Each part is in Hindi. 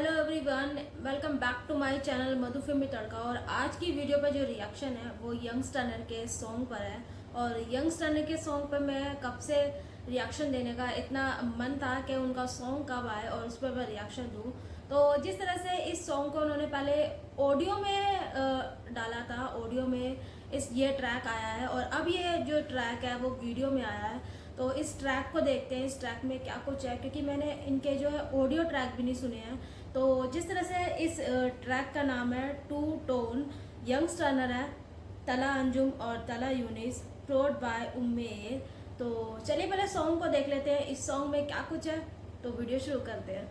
Hello everyone, welcome back to my channel Madhu Filmi Tadka. और आज की वीडियो पर जो रिएक्शन है वो यंग स्टर्नर के सॉन्ग पर है। और यंग स्टर्नर के सॉन्ग पर मैं कब से रिएक्शन देने का इतना मन था कि उनका सॉन्ग कब आए और उस पर मैं रिएक्शन दूँ। तो जिस तरह से इस सॉन्ग को उन्होंने पहले ऑडियो में डाला था, ऑडियो में ये ट्रैक आया है और अब ये जो ट्रैक है वो वीडियो में आया है। तो इस ट्रैक को देखते हैं, इस ट्रैक में क्या कुछ है, क्योंकि मैंने इनके जो है ऑडियो ट्रैक भी नहीं सुने हैं। तो जिस तरह से इस ट्रैक का नाम है टू टोन, यंग स्टर्नर है, तला अंजुम और तला यूनिस, प्रोड बाय उम्मेद। तो चलिए पहले सॉन्ग को देख लेते हैं, इस सॉन्ग में क्या कुछ है। तो वीडियो शुरू करते हैं।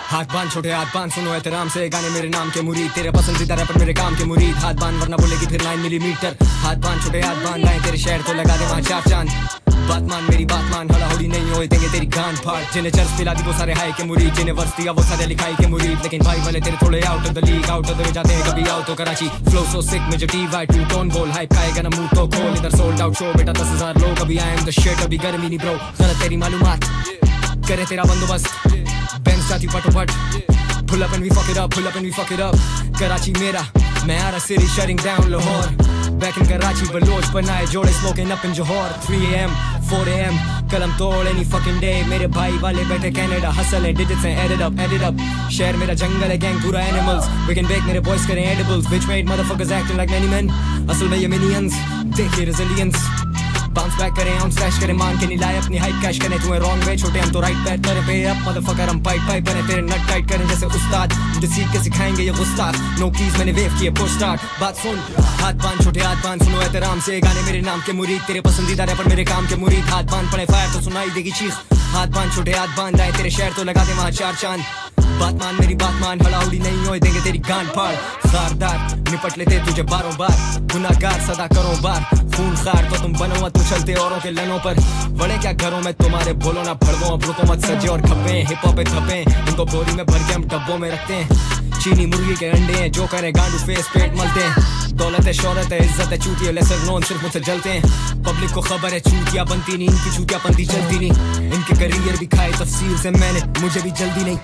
हाथ बांध छोटे हाथ बांध, सुनो एहतराम से गाने मेरे नाम के मुरीद, तेरे पसंदीदा रैपर मेरे काम के मुरीद। हाथ बांध वरना बोलेगी फिर 9 मिलीमीटर। हाथ बांध छोटे हाथ बांध, लाए तेरे शहर को लगा दे वहाँ 4 चांद। बात मान मेरी बात मान, हड़ा होड़ी नहीं होए देंगे तेरी गांड फाड़। जिन्हें चर्च पिला दी वो सारे हाई के मुरीद, जिन्हें वर्ष दिया वो सारे लिखाई के मुरीद। लेकिन भाई वाले तेरे थोड़े out of the league, out of the way जाते हैं कभी आउट तो कराची। फ्लो सो सिक में जो टी-वाई टू टोन बोल, हाइप खाएगा ना मुंह तो खोल। इधर सोल्ड आउट शो बेटा 10,000 लोग, अभी आई एम द शिट, अभी गर्मी नहीं ब्रो। गलत तेरी मालूमात करे तेरा बंदोबस्त, बेंच जाती फटोफट। Pull up and we fuck it up, pull up and we fuck it up. Karachi mera, मैं आ रहा city shutting down Lahore. Back in Karachi, Baloch बनाए जोड़े smoking up in Johor. 3 AM, 4 AM, कलम तोड़ any fucking day. मेरे भाई वाले बैठे Canada, hustle and digits and edit up, edit up. शहर मेरा जंगल है, gang पूरा animals. We can bake, मेरे boys करें edibles. Bitch made motherfuckers acting like many men. असल में ये minions, देखिए resilience. बाउंस बैक करें, हम स्लैश करें, मान के नहीं लाए अपनी हाइप कैश करें। तुम्हें रॉन्ग वे छोटे, हम तो राइट पैर करें पे अप मदरफकर। हम पाइप पाइप बने तेरे नट टाइट करें जैसे उस्ताद, मुझे सीख के सिखाएंगे ये गुस्ताख। नो कीज मैंने वेव किए पुश स्टार्ट। बात सुन, हाथ बांध छोटे हाथ बांध, सुनो एहतराम से गाने मेरे नाम के मुरीद, तेरे पसंदीदा रैपर मेरे काम के मुरीद। हाथ बांध पड़े फायर तो सुनाई देगी चीख। हाथ बांध छोटे हाथ बांध, आए तेरे शहर तो लगा दे वहाँ 4 चांद। बात मान मेरी बात मान, हड़ाउड़ी नहीं होए देंगे तेरी गांड फाड़। खारदार निपट लेते तुझे बारों बार, गुनाहगार सदा करो बार। खून खार तो तुम बनो मत, उछलते औरों के लनों पर। बड़े क्या घरों में तुम्हारे, बोलो ना भड़वों, अब रुको मत सजे और खपे। हिप हॉप पे थपे, इनको बोरी में भर के हम डब्बों में रखते हैं। चीनी मुर्गी के अंडे हैं, जो करे गांडू फेस पेट मलते हैं। दौलत है, शौहरत है, इज्जत है, चूतिया लेसर नोन सिर्फ मुझसे जलते हैं। पब्लिक को खबर है चूतिया बनती नहीं, इनकी चूतिया पंती चलती नहीं। इनके करियर भी खाए तफसील से मैंने, मुझे भी जल्दी नहीं।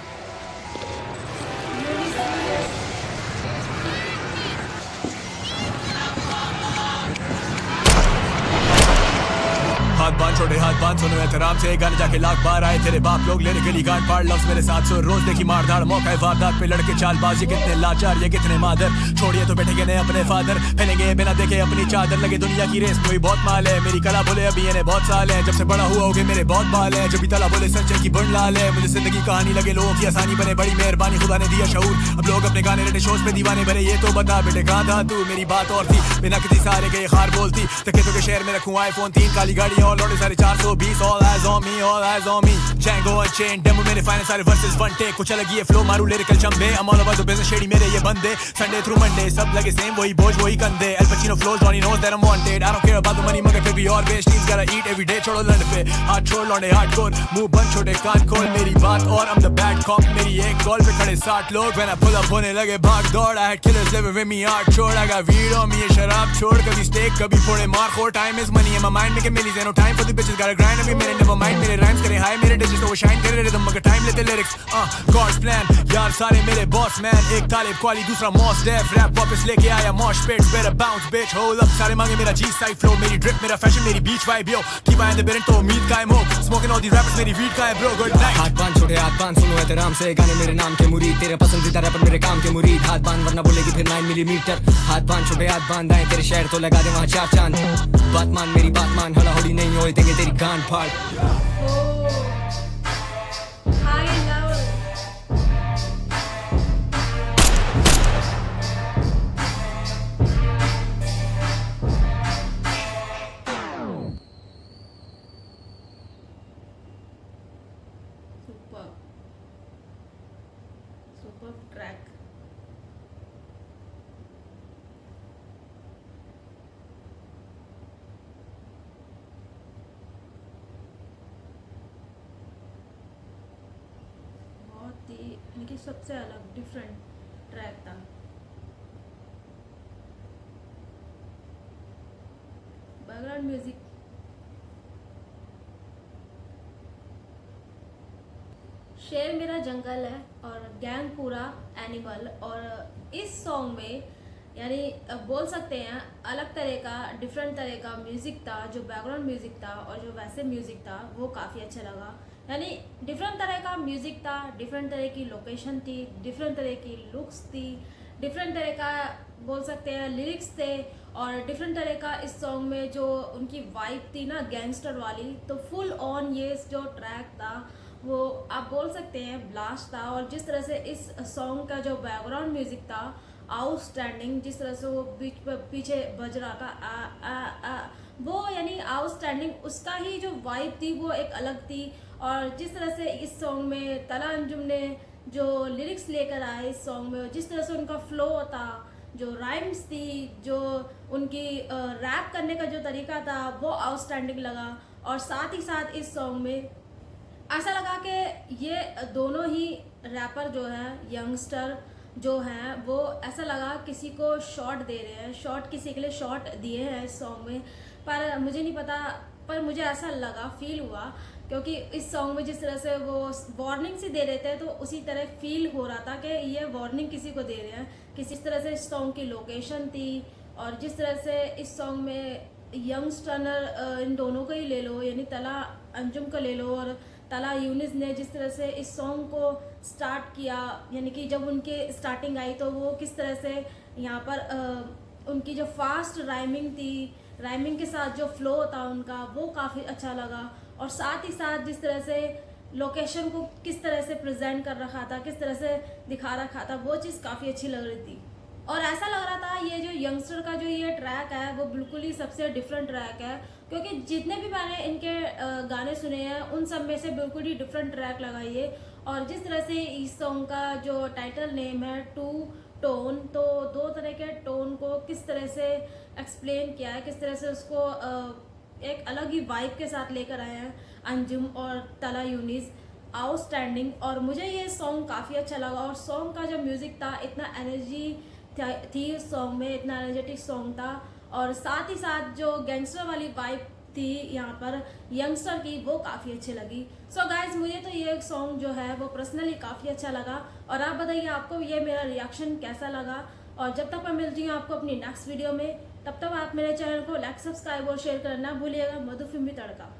हाथ बांध छोटे हाथ बांध, सुनो एहतराम से गाने जाके लाख बार आए तेरे बाप लोग लेने के लिए गांड फाड़। लफ्ज मेरे 700 रोज देखी मार धाड़, मौका है वारदात पे लड़के चालबाजी। कितने लाचार ये कितने मादर, छोड़िए तो बैठेंगे ने अपने फादर। फैलेंगे बिना देखे अपनी चादर, लगे दुनिया की रेस कोई बहुत माल है। मेरी कला बोले अभी इन्हें बहुत साल है, जब से बड़ा हुआ होगे मेरे बहुत बाल है। जब भी तला बोले सच्चे की बन लाल है, मुझे जिंदगी कहानी लगे लोगों की आसानी बने, बड़ी मेहरबानी खुदा ने दिया शऊर। अब लोग अपने गाने रेटे शोज पे दीवाने भरे, ये तो बता बेटे कहाँ था तू। मेरी बात और थी, बिना किसी सारे के खार बोलती। तके तो के शहर में रखूं iPhone 3, काली गाड़ी और लौटे सारे 420। All eyes on me, all eyes on me. Django Unchained, demo मेरे फाइनल सारे वर्सेस वन टेक। कुछ अलग ये फ्लो मारू lyrical चंबे, I'm all about the business shady मेरे ये बंदे। Sunday through Monday सब लगे सेम, वही बोझ वही कंधे। Al Pacino flows, Donnie knows that I'm wanted. I don't care about the money मगर फिर भी और बेच tease gotta eat every day। छोड़ो लंड पे हाथ छोड़, लौंडे hardcore, मुंह बंद छोटे कान खोल। मेरी बात और I'm the bad cop, मेरी एक कॉल पे खड़े 60 लोग। When I pull up होने लगे भाग दौड़, I had killers living with me hard छोड़। I got weed on me, ये शराब छोड़, कभी steak कभी फोड़े मार खोर। Time is money in my mind, making millions, ain't no time for the bitches, gotta grind अभी मेरे never mind। मेरे rhymes करे high, मेरे digits तो वो shine करे rhythm मगर time लेते lyrics। God's plan, यार सारे मेरे boss man। एक तालिब क्वाली दूसरा मॉस डेफ, रैप वापस लेके आया mosh pits, better bounce bitch hold up। सारे मांगे मेरा G-side flow, मेरी drip मेरा fashion, मेरी beach vibe yo। Keep eye on the bearing तो उम्मीद कायम हो, smoking all these rappers मेरी weed का है bro। Good night। हाथ बांध छोटे हाथ बांध, सुनो एहतराम से गाने मेरे नाम के मुरीद, तेरे पसंदीदा रैपर मेरे काम के मुरीद। हाथ बांध वरना बोलेगी फिर 9 मिलीमीटर। हाथ बांध छोटे हाथ बांध, आए तेरे शहर तो लगा दे वहाँ 4 चांद। बात मान मेरी बात मान, हड़ाहुड़ी नहीं होए देंगे तेरी गांड फाड़। Super track. बहुत ही इनकी सबसे अलग डिफरेंट ट्रैक था। बैकग्राउंड म्यूजिक शेर मेरा जंगल है और गैंग पूरा एनिमल। और इस सॉन्ग में यानी बोल सकते हैं अलग तरह का डिफरेंट तरह का म्यूज़िक था। जो बैकग्राउंड म्यूज़िक था और जो वैसे म्यूज़िक था वो काफ़ी अच्छा लगा। यानी डिफरेंट तरह का म्यूज़िक था, डिफरेंट तरह की लोकेशन थी, डिफरेंट तरह की लुक्स थी, डिफरेंट तरह का बोल सकते हैं लिरिक्स थे, और डिफरेंट तरह का इस सॉन्ग में जो उनकी वाइब थी ना गैंगस्टर वाली, तो फुल ऑन ये जो ट्रैक था वो आप बोल सकते हैं ब्लास्ट था। और जिस तरह से इस सॉन्ग का जो बैकग्राउंड म्यूजिक था आउटस्टैंडिंग, जिस तरह से वो पीछे बज रहा था वो यानी आउटस्टैंडिंग, उसका ही जो वाइब थी वो एक अलग थी। और जिस तरह से इस सॉन्ग में तला अंजुम ने जो लिरिक्स लेकर आए इस सॉन्ग में, जिस तरह से उनका फ्लो था, जो राइम्स थी, जो उनकी रैप करने का जो तरीका था वो आउटस्टैंडिंग लगा। और साथ ही साथ इस सॉन्ग में ऐसा लगा कि ये दोनों ही रैपर जो हैं यंगस्टर जो हैं वो ऐसा लगा किसी को शॉट दे रहे हैं, शॉट किसी के लिए शॉट दिए हैं इस सॉन्ग में। पर मुझे नहीं पता, पर मुझे ऐसा लगा, फील हुआ, क्योंकि इस सॉन्ग में जिस तरह से वो वार्निंग सी दे रहे थे तो उसी तरह फील हो रहा था कि ये वार्निंग किसी को दे रहे हैं। किसी तरह से इस सॉन्ग की लोकेशन थी, और जिस तरह से इस सॉन्ग में यंगस्टर इन दोनों को ही ले लो, यानी तला अंजुम को ले लो और तला यूनिस ने जिस तरह से इस सॉन्ग को स्टार्ट किया, यानी कि जब उनके स्टार्टिंग आई तो वो किस तरह से यहाँ पर उनकी जो फास्ट राइमिंग थी, राइमिंग के साथ जो फ्लो था उनका वो काफ़ी अच्छा लगा। और साथ ही साथ जिस तरह से लोकेशन को किस तरह से प्रेजेंट कर रखा था, किस तरह से दिखा रखा था, वो चीज़ काफ़ी अच्छी लग रही थी। और ऐसा लग रहा था ये जो यंगस्टर का जो ये ट्रैक है वो बिल्कुल ही सबसे डिफरेंट ट्रैक है, क्योंकि जितने भी मैंने इनके गाने सुने हैं उन सब में से बिल्कुल ही डिफरेंट ट्रैक लगा ये। और जिस तरह से इस सॉन्ग का जो टाइटल नेम है टू टोन, तो दो तरह के टोन को किस तरह से एक्सप्लेन किया है, किस तरह से उसको एक अलग ही वाइब के साथ लेकर आए हैं अंजुम और तला यूनिस, आउटस्टैंडिंग। और मुझे ये सॉन्ग काफ़ी अच्छा लगा। और सॉन्ग का जो म्यूज़िक था इतना एनर्जी थी उस सॉन्ग में, इतना एनर्जेटिक सॉन्ग था। और साथ ही साथ जो गैंगस्टर वाली वाइब थी यहाँ पर यंगस्टर की वो काफ़ी अच्छी लगी। सो गाइज मुझे तो ये सॉन्ग जो है वो पर्सनली काफ़ी अच्छा लगा। और आप बताइए आपको ये मेरा रिएक्शन कैसा लगा। और जब तक मैं मिलती हूँ आपको अपनी नेक्स्ट वीडियो में, तब तक आप मेरे चैनल को लाइक, सब्सक्राइब और शेयर करना भूलिएगा। मधु फिल्मी तड़का।